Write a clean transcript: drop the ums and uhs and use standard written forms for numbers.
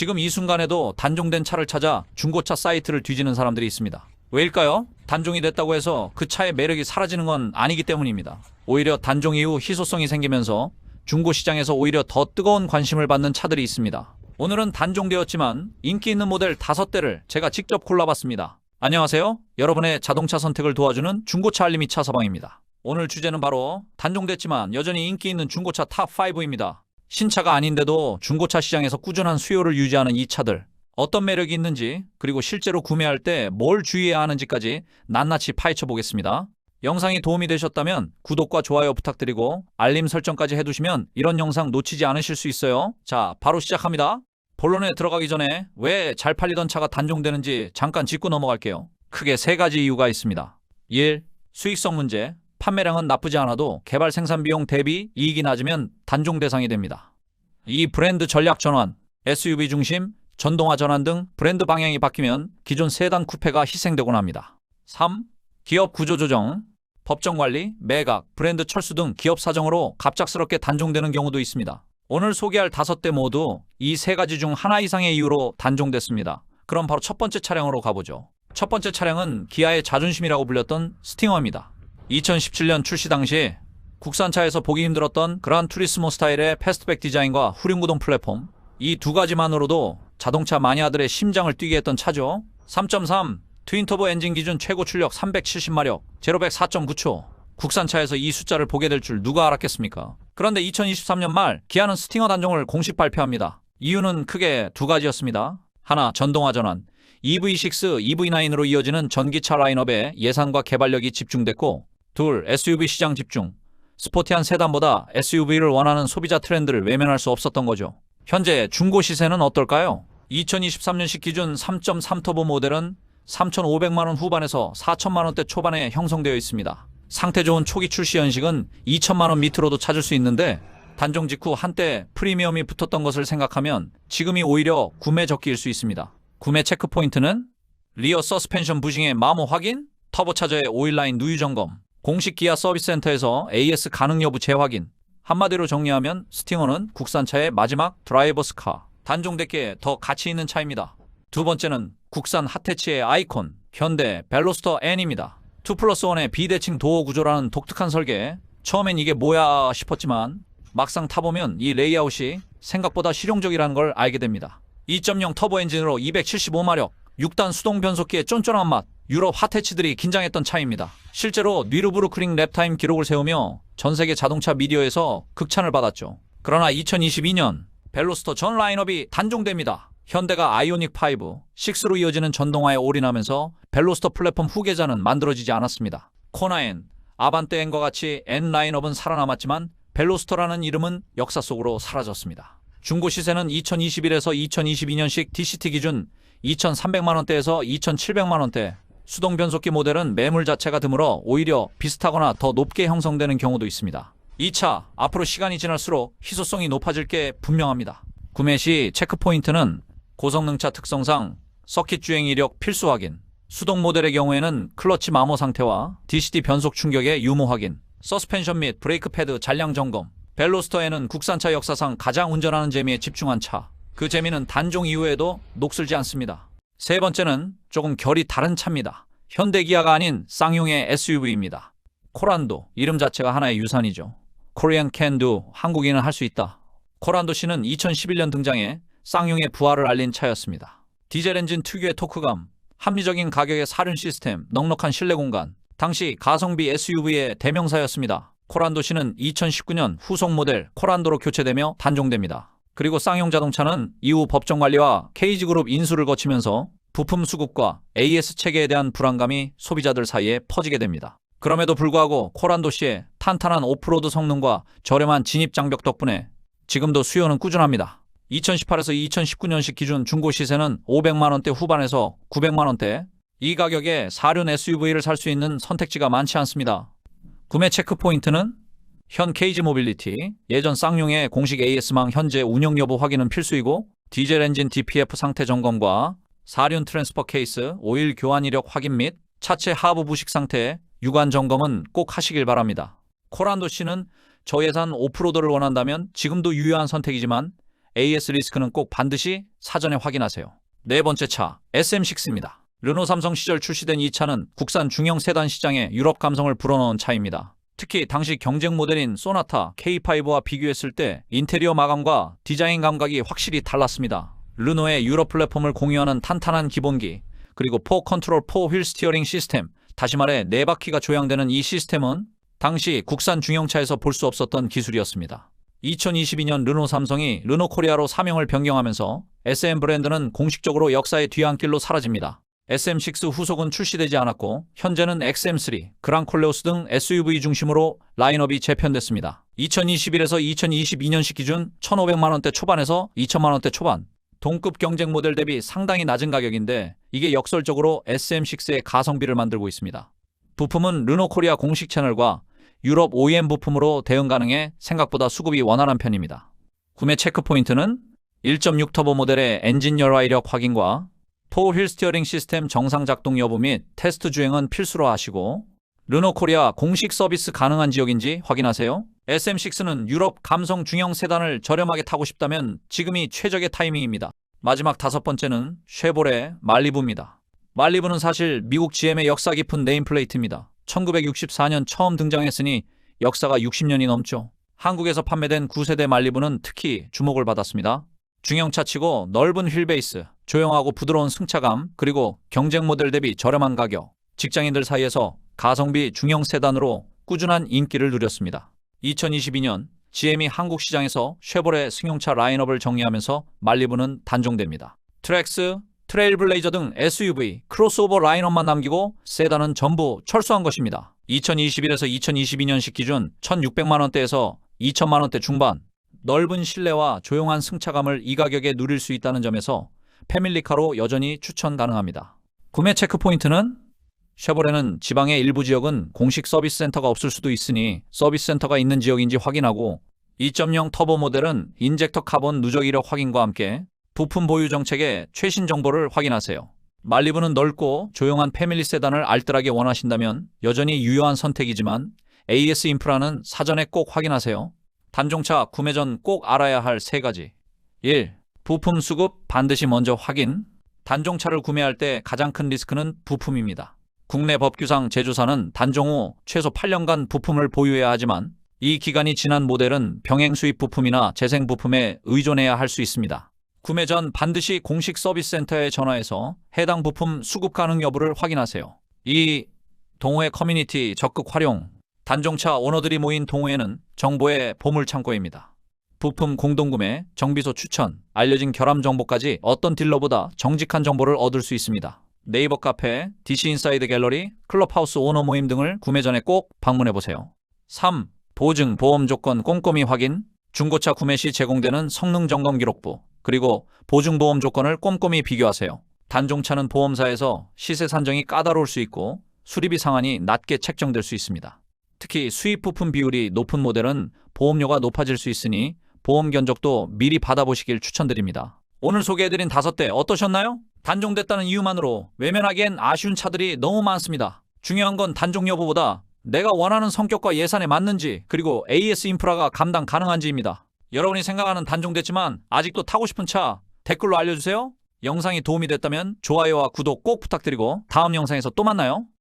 지금 이 순간에도 단종된 차를 찾아 중고차 사이트를 뒤지는 사람들이 있습니다. 왜일까요? 단종이 됐다고 해서 그 차의 매력이 사라지는 건 아니기 때문입니다. 오히려 단종 이후 희소성이 생기면서 중고시장에서 오히려 더 뜨거운 관심을 받는 차들이 있습니다. 오늘은 단종되었지만 인기 있는 모델 5대를 제가 직접 골라봤습니다. 안녕하세요. 여러분의 자동차 선택을 도와주는 중고차 알림이 차서방입니다. 오늘 주제는 바로 단종됐지만 여전히 인기 있는 중고차 탑5입니다. 신차가 아닌데도 중고차 시장에서 꾸준한 수요를 유지하는 이 차들. 어떤 매력이 있는지, 그리고 실제로 구매할 때 뭘 주의해야 하는지까지 낱낱이 파헤쳐 보겠습니다. 영상이 도움이 되셨다면 구독과 좋아요 부탁드리고 알림 설정까지 해두시면 이런 영상 놓치지 않으실 수 있어요. 자, 바로 시작합니다. 본론에 들어가기 전에 왜 잘 팔리던 차가 단종되는지 잠깐 짚고 넘어갈게요. 크게 3가지 이유가 있습니다. 1. 수익성 문제. 판매량은 나쁘지 않아도 개발 생산 비용 대비 이익이 낮으면 단종 대상이 됩니다. 2. 브랜드 전략 전환. SUV 중심, 전동화 전환 등 브랜드 방향이 바뀌면 기존 세단 쿠페가 희생되곤 합니다. 3. 기업 구조 조정. 법정 관리, 매각, 브랜드 철수 등 기업 사정으로 갑작스럽게 단종되는 경우도 있습니다. 오늘 소개할 5대 모두 이 3가지 중 하나 이상의 이유로 단종됐습니다. 그럼 바로 첫 번째 차량으로 가보죠. 첫 번째 차량은 기아의 자존심이라고 불렸던 스팅어입니다. 2017년 출시 당시 국산차에서 보기 힘들었던 그란 투리스모 스타일의 패스트백 디자인과 후륜구동 플랫폼, 이 2가지만으로도 자동차 마니아들의 심장을 뛰게 했던 차죠. 3.3 트윈터보 엔진 기준 최고 출력 370마력, 제로백 4.9초. 국산차에서 이 숫자를 보게 될 줄 누가 알았겠습니까? 그런데 2023년 말 기아는 스팅어 단종을 공식 발표합니다. 이유는 크게 2가지였습니다. 하나, 전동화 전환. EV6, EV9으로 이어지는 전기차 라인업에 예산과 개발력이 집중됐고, 둘, SUV 시장 집중. 스포티한 세단보다 SUV를 원하는 소비자 트렌드를 외면할 수 없었던 거죠. 현재 중고 시세는 어떨까요? 2023년식 기준 3.3 터보 모델은 3,500만원 후반에서 4천만원대 초반에 형성되어 있습니다. 상태 좋은 초기 출시 연식은 2천만원 밑으로도 찾을 수 있는데, 단종 직후 한때 프리미엄이 붙었던 것을 생각하면 지금이 오히려 구매 적기일 수 있습니다. 구매 체크 포인트는 리어 서스펜션 부싱의 마모 확인, 터보차저의 오일라인 누유 점검, 공식 기아 서비스 센터에서 AS 가능 여부 재확인. 한마디로 정리하면 스팅어는 국산차의 마지막 드라이버스 카, 단종됐기에 더 가치 있는 차입니다. 두 번째는 국산 핫해치의 아이콘, 현대 벨로스터 N입니다. 2+1의 비대칭 도어 구조라는 독특한 설계. 처음엔 이게 뭐야 싶었지만 막상 타보면 이 레이아웃이 생각보다 실용적이라는 걸 알게 됩니다. 2.0 터보 엔진으로 275마력, 6단 수동 변속기의 쫀쫀한 맛, 유럽 핫해치들이 긴장했던 차입니다. 실제로 뉘르부르크링 랩타임 기록을 세우며 전세계 자동차 미디어에서 극찬을 받았죠. 그러나 2022년 벨로스터 전 라인업이 단종됩니다. 현대가 아이오닉5, 6로 이어지는 전동화에 올인하면서 벨로스터 플랫폼 후계자는 만들어지지 않았습니다. 코나 N, 아반떼 N과 같이 N 라인업은 살아남았지만 벨로스터라는 이름은 역사 속으로 사라졌습니다. 중고 시세는 2021에서 2022년식 DCT 기준 2,300만원대에서 2,700만원대, 수동 변속기 모델은 매물 자체가 드물어 오히려 비슷하거나 더 높게 형성되는 경우도 있습니다. 이 차 앞으로 시간이 지날수록 희소성이 높아질 게 분명합니다. 구매 시 체크 포인트는 고성능차 특성상 서킷 주행 이력 필수 확인, 수동 모델의 경우에는 클러치 마모 상태와 DCT 변속 충격의 유무 확인, 서스펜션 및 브레이크 패드 잔량 점검. 벨로스터에는 국산차 역사상 가장 운전하는 재미에 집중한 차. 그 재미는 단종 이후에도 녹슬지 않습니다. 세 번째는 조금 결이 다른 차입니다. 현대 기아가 아닌 쌍용의 SUV입니다. 코란도, 이름 자체가 하나의 유산이죠. Korean can do, 한국인은 할 수 있다. 코란도 C는 2011년 등장해 쌍용의 부활을 알린 차였습니다. 디젤 엔진 특유의 토크감, 합리적인 가격의 사륜 시스템, 넉넉한 실내 공간, 당시 가성비 SUV의 대명사였습니다. 코란도 C는 2019년 후속 모델 코란도로 교체되며 단종됩니다. 그리고 쌍용 자동차는 이후 법정 관리와 케이지그룹 인수를 거치면서 부품 수급과 AS 체계에 대한 불안감이 소비자들 사이에 퍼지게 됩니다. 그럼에도 불구하고 코란도 C의 탄탄한 오프로드 성능과 저렴한 진입 장벽 덕분에 지금도 수요는 꾸준합니다. 2018에서 2019년식 기준 중고 시세는 500만원대 후반에서 900만원대. 이 가격에 4륜 SUV를 살 수 있는 선택지가 많지 않습니다. 구매 체크 포인트는 현 케이지 모빌리티, 예전 쌍용의 공식 AS망 현재 운영 여부 확인은 필수이고, 디젤 엔진 DPF 상태 점검과 4륜 트랜스퍼 케이스, 오일 교환 이력 확인 및 차체 하부 부식 상태 유관 점검은 꼭 하시길 바랍니다. 코란도 C는 저예산 오프로드를 원한다면 지금도 유효한 선택이지만 AS 리스크는 꼭 반드시 사전에 확인하세요. 네 번째 차, SM6입니다. 르노 삼성 시절 출시된 이 차는 국산 중형 세단 시장에 유럽 감성을 불어넣은 차입니다. 특히 당시 경쟁 모델인 소나타 K5와 비교했을 때 인테리어 마감과 디자인 감각이 확실히 달랐습니다. 르노의 유럽 플랫폼을 공유하는 탄탄한 기본기, 그리고 4 컨트롤 4 휠 스티어링 시스템, 다시 말해 4바퀴가 조향되는 이 시스템은 당시 국산 중형차에서 볼 수 없었던 기술이었습니다. 2022년 르노 삼성이 르노 코리아로 사명을 변경하면서 SM 브랜드는 공식적으로 역사의 뒤안길로 사라집니다. SM6 후속은 출시되지 않았고 현재는 XM3, 그랑콜레오스 등 SUV 중심으로 라인업이 재편됐습니다. 2021에서 2022년식 기준 1,500만원대 초반에서 2,000만원대 초반, 동급 경쟁 모델 대비 상당히 낮은 가격인데 이게 역설적으로 SM6의 가성비를 만들고 있습니다. 부품은 르노 코리아 공식 채널과 유럽 OEM 부품으로 대응 가능해 생각보다 수급이 원활한 편입니다. 구매 체크포인트는 1.6 터보 모델의 엔진 열화이력 확인과 4휠 스티어링 시스템 정상 작동 여부 및 테스트 주행은 필수로 하시고 르노 코리아 공식 서비스 가능한 지역인지 확인하세요. SM6는 유럽 감성 중형 세단을 저렴하게 타고 싶다면 지금이 최적의 타이밍입니다. 마지막 다섯 번째는 쉐보레 말리부입니다. 말리부는 사실 미국 GM의 역사 깊은 네임플레이트입니다. 1964년 처음 등장했으니 역사가 60년이 넘죠. 한국에서 판매된 9세대 말리부는 특히 주목을 받았습니다. 중형차치고 넓은 휠베이스, 조용하고 부드러운 승차감, 그리고 경쟁 모델 대비 저렴한 가격, 직장인들 사이에서 가성비 중형 세단으로 꾸준한 인기를 누렸습니다. 2022년 GM이 한국 시장에서 쉐보레 승용차 라인업을 정리하면서 말리부는 단종됩니다. 트랙스, 트레일블레이저 등 SUV, 크로스오버 라인업만 남기고 세단은 전부 철수한 것입니다. 2021에서 2022년식 기준 1,600만원대에서 2,000만원대 중반, 넓은 실내와 조용한 승차감을 이 가격에 누릴 수 있다는 점에서 패밀리카로 여전히 추천 가능합니다. 구매 체크포인트는 쉐보레는 지방의 일부 지역은 공식 서비스 센터가 없을 수도 있으니 서비스 센터가 있는 지역인지 확인하고 2.0 터보 모델은 인젝터 카본 누적 이력 확인과 함께 부품 보유 정책의 최신 정보를 확인하세요. 말리부는 넓고 조용한 패밀리 세단을 알뜰하게 원하신다면 여전히 유효한 선택이지만 AS 인프라는 사전에 꼭 확인하세요. 단종차 구매 전 꼭 알아야 할 3가지. 1. 부품 수급 반드시 먼저 확인. 단종차를 구매할 때 가장 큰 리스크는 부품입니다. 국내 법규상 제조사는 단종 후 최소 8년간 부품을 보유해야 하지만 이 기간이 지난 모델은 병행 수입 부품이나 재생 부품에 의존해야 할 수 있습니다. 구매 전 반드시 공식 서비스 센터에 전화해서 해당 부품 수급 가능 여부를 확인하세요. 2. 동호회 커뮤니티 적극 활용. 단종차 오너들이 모인 동호회는 정보의 보물창고입니다. 부품 공동구매, 정비소 추천, 알려진 결함 정보까지 어떤 딜러보다 정직한 정보를 얻을 수 있습니다. 네이버 카페, DC 인사이드 갤러리, 클럽하우스 오너 모임 등을 구매 전에 꼭 방문해보세요. 3. 보증, 보험 조건 꼼꼼히 확인. 중고차 구매 시 제공되는 성능 점검 기록부, 그리고 보증 보험 조건을 꼼꼼히 비교하세요. 단종차는 보험사에서 시세 산정이 까다로울 수 있고 수리비 상한이 낮게 책정될 수 있습니다. 특히 수입 부품 비율이 높은 모델은 보험료가 높아질 수 있으니 보험 견적도 미리 받아보시길 추천드립니다. 오늘 소개해드린 5대 어떠셨나요? 단종됐다는 이유만으로 외면하기엔 아쉬운 차들이 너무 많습니다. 중요한 건 단종 여부보다 내가 원하는 성격과 예산에 맞는지, 그리고 AS 인프라가 감당 가능한지입니다. 여러분이 생각하는 단종됐지만 아직도 타고 싶은 차 댓글로 알려주세요. 영상이 도움이 됐다면 좋아요와 구독 꼭 부탁드리고 다음 영상에서 또 만나요.